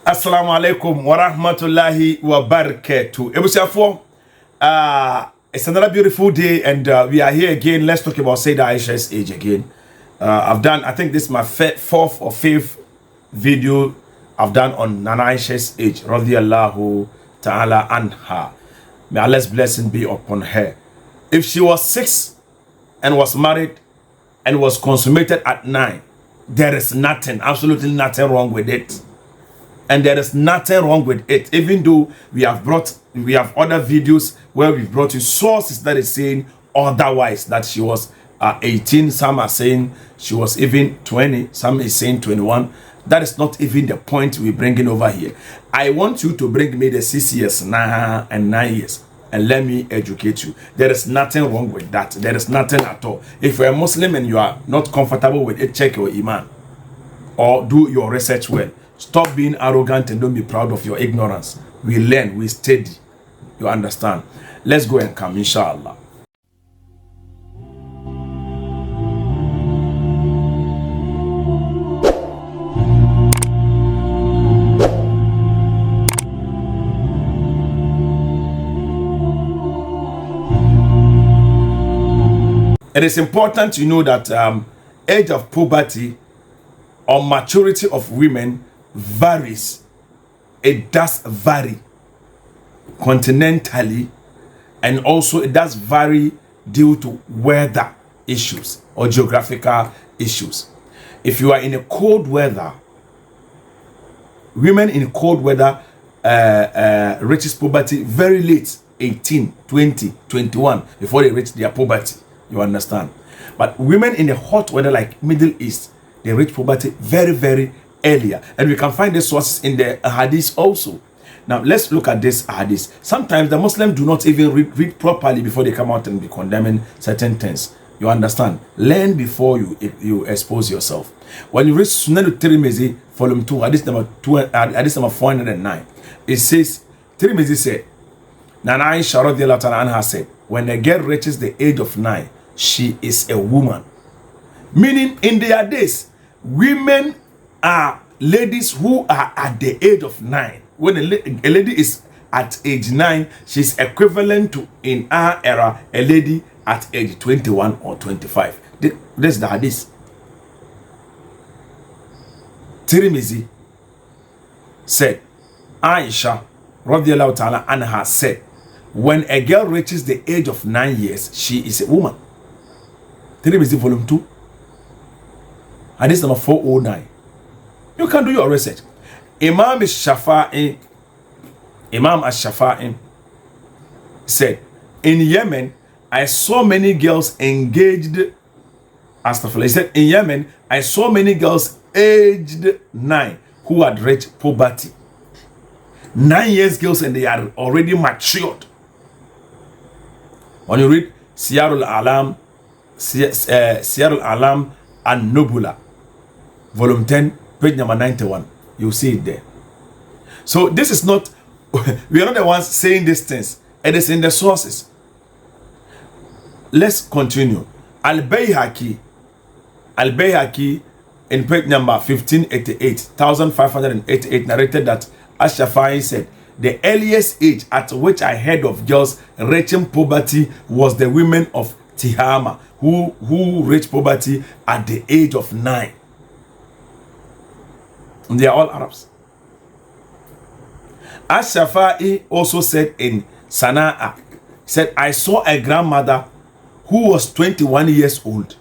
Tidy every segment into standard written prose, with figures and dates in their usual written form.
Assalamu alaikum wa rahmatullahi wa barakatuh. Ebusiafo, it's another beautiful day, and we are here again. Let's talk about Sayyidah Aisha's age again. I think this is my fourth or fifth video I've done on Nana Aisha's age, radiyallahu ta'ala anha. May Allah's blessing be upon her. If she was 6 and was married and was consummated at 9, there is nothing, absolutely nothing wrong with it. And there is nothing wrong with it, even though we have other videos where we brought you sources that is saying otherwise, that she was 18, some are saying she was even 20, some is saying 21. That is not even the point we're bringing over here. I want you to bring me the 6 years now and 9 years, and let me educate you. There is nothing wrong with that. There is nothing at all. If you're a Muslim and you are not comfortable with it, check your iman or do your research well. Stop being arrogant and don't be proud of your ignorance. We learn, we study. You understand? Let's go and come, inshallah. It is important to know that age of puberty or maturity of women varies. It does vary continentally, and also it does vary due to weather issues or geographical issues. If you are in a cold weather, women in cold weather reaches puberty very late, 18, 20, 21, before they reach their puberty. You understand? But women in the hot weather like Middle East, they reach puberty very, very earlier. And we can find the sources in the hadith also. Now, let's look at this hadith. Sometimes the Muslims do not even read properly before they come out and be condemning certain things. You understand? Learn before you expose yourself. When you read Sunan al-Tirmidhi, volume 2, hadith number 409, it says, Tirmidhi said, Nana Aisha radiyallahu ta'ala anha said, when a girl reaches the age of 9, she is a woman. Meaning, in their days, women are ladies who are at the age of 9. When a lady is at age 9, she's equivalent to, in our era, a lady at age 21 or 25. This is the hadith. Tirmidhi said, Aisha radiyallahu ta'ala anha said, when a girl reaches the age of 9 years, she is a woman. Tirmidhi volume 2, hadith number 409. You can do your research. Imam al-Shafi'i said, in Yemen, I saw many girls engaged. He said, in Yemen, I saw many girls aged 9 who had reached puberty. 9 years girls, and they are already matured. When you read Siyar al-Alam and Nubula, volume 10, page number 91, you see it there. So this is not, we are not the ones saying these things. It is in the sources. Let's continue. Al-Bayhaqi in page number 1588 narrated that Ash-Shafi'i said, the earliest age at which I heard of girls reaching puberty was the women of Tihama, who reached puberty at the age of 9. And they are all Arabs. Ash-Shafi'i also said in Sana'a, said, I saw a grandmother who was 21 years old.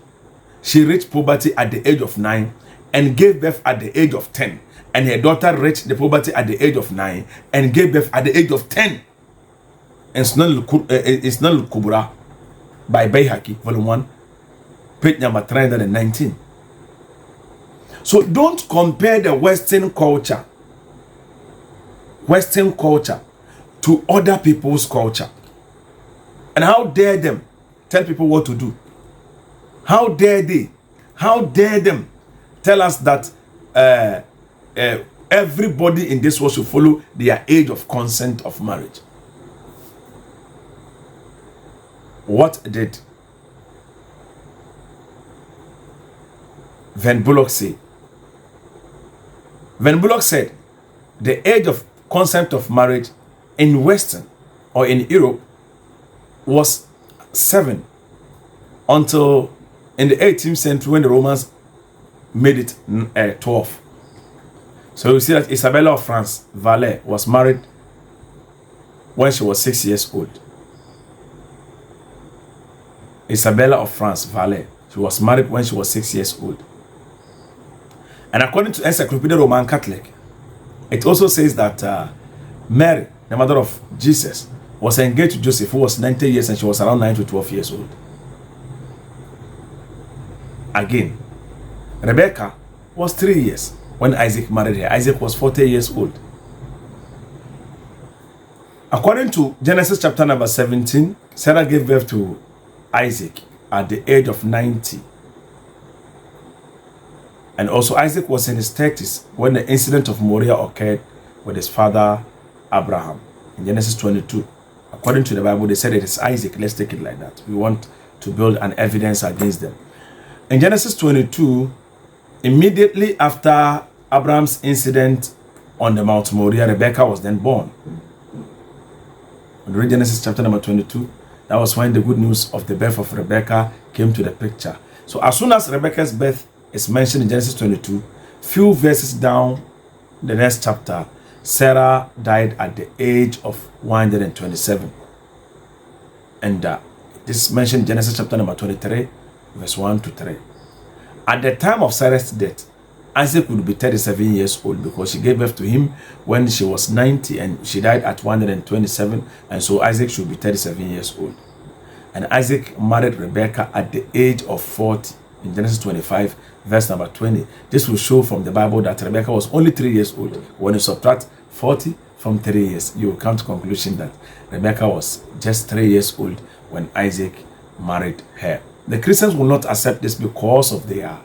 She reached puberty at the age of 9 and gave birth at the age of 10. And her daughter reached the puberty at the age of 9 and gave birth at the age of 10. And Sunan al-Kubra by Bayhaqi, volume 1, page number 319. So don't compare the Western culture to other people's culture. And how dare them tell people what to do? How dare them tell us that everybody in this world should follow their age of consent of marriage? What did Van Bullock say? Van Bullock said, the age of consent of marriage in Western or in Europe was 7 until in the 18th century when the Romans made it 12. So you see that Isabella of France, Valais, was married when she was 6 years old. Isabella of France, Valais, she was married when she was 6 years old. And according to Encyclopedia Roman Catholic, it also says that Mary, the mother of Jesus, was engaged to Joseph, who was 90 years, and she was around 9 to 12 years old. Again, Rebecca was 3 years when Isaac married her. Isaac was 40 years old. According to Genesis chapter number 17, Sarah gave birth to Isaac at the age of 90. And also Isaac was in his 30s when the incident of Moriah occurred with his father Abraham. In Genesis 22, according to the Bible, they said it is Isaac. Let's take it like that. We want to build an evidence against them. In Genesis 22, immediately after Abraham's incident on the Mount Moriah, Rebecca was then born. When we read Genesis chapter number 22, that was when the good news of the birth of Rebecca came to the picture. So as soon as Rebecca's birth is mentioned in Genesis 22, few verses down the next chapter, Sarah died at the age of 127. And this is mentioned in Genesis chapter number 23, verse 1 to 3. At the time of Sarah's death, Isaac would be 37 years old because she gave birth to him when she was 90 and she died at 127, and so Isaac should be 37 years old. And Isaac married Rebecca at the age of 40 in Genesis 25, verse number 20. This will show from the Bible that Rebecca was only 3 years old. When you subtract 40 from 3 years, you will come to the conclusion that Rebecca was just 3 years old when Isaac married her. The Christians will not accept this because of their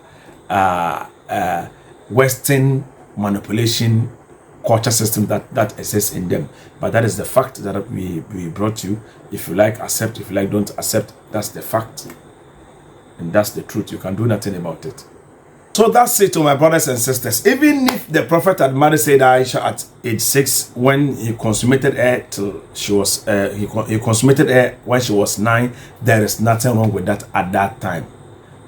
Western manipulation culture system that exists in them. But that is the fact that we brought you. If you like, accept. If you like, don't accept. That's the fact. And that's the truth. You can do nothing about it. So that's it, to my brothers and sisters. Even if the prophet had married Aisha at age 6, when he consummated her till she was he consummated her when she was 9, there is nothing wrong with that at that time.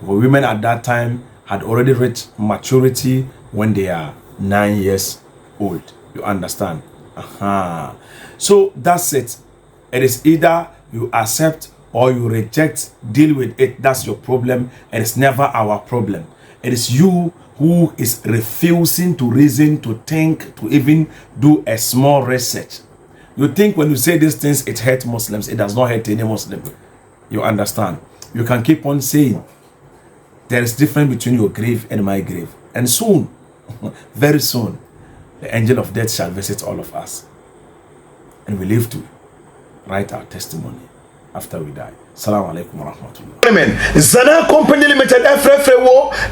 Because women at that time had already reached maturity when they are 9 years old. You understand? So that's it. It is either you accept or you reject. Deal with it. That's your problem. It is never our problem. It is you who is refusing to reason, to think, to even do a small research. You think when you say these things, it hurts Muslims. It does not hurt any Muslim. You understand? You can keep on saying, there is difference between your grave and my grave. And soon, very soon, the angel of death shall visit all of us. And we live to write our testimony after we die. Assalamu alaikum wa rahmatullah. Amen. Zana Company Limited,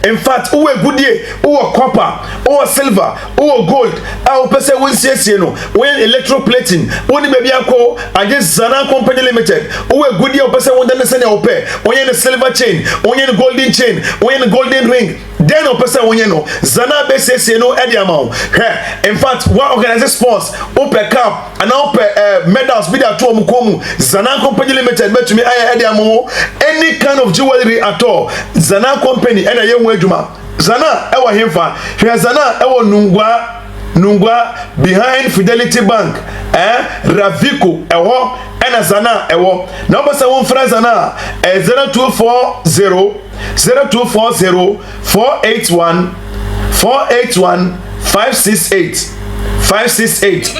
in fact, who a goodie, who a copper, who a silver, who a gold, our person will say, when electroplating, when maybe I call against Zana Company Limited, who a goodie, or person will then send a pair, when you a silver chain, when you a golden chain, when you a golden ring, then a person when you know, Zana basis, Eddie amount. In fact, one organizes sports, open cup, and open medals, be that to Mukomu, Zana Company Limited, but to me, any kind of jewelry at all. Zana Company and a young Wejuma. Zana ewa himfa. Here Zana ewa Nungwa behind Fidelity Bank. Raviko ewo and a Zana ewo. Number 7 for Zana 0240 481 568 568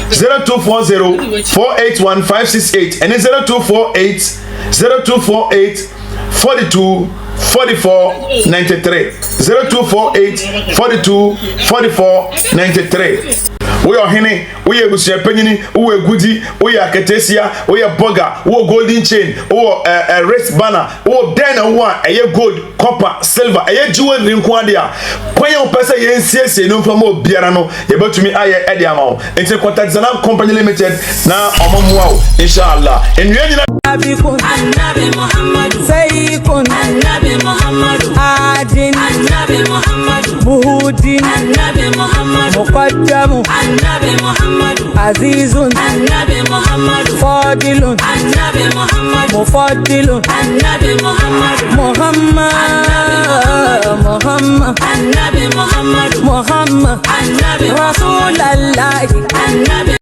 0240 481 568 and 0248 42 44 93 0248 42 44 93. We are Henny, we are Penny, we are Goody, we are Catesia, we are Bogger, we are Golden Chain, or a wrist banner, or Dana one, a year gold, copper, silver, a year jewel in Quadia. Quayo Pesa Yen CSA, no for more Biarano, about to me, I Ediamo. It's a contact Zana Company Limited, now, Omamuao, inshallah. And Sabikun, Annabi Muhammadu, Sayyikun, Annabi Muhammadu, Adin, Annabi Muhammadu, Muhudin, Annabi Muhammadu, Muqaddamu, Annabi Muhammadu, Azizun, Annabi Muhammadu, Fadilun, Annabi Muhammadu, Mufaddilun, Annabi Muhammadu, Muhammad, Muhammad, Annabi Muhammadu, Muhammad, Annabi Rasulallah, Annabi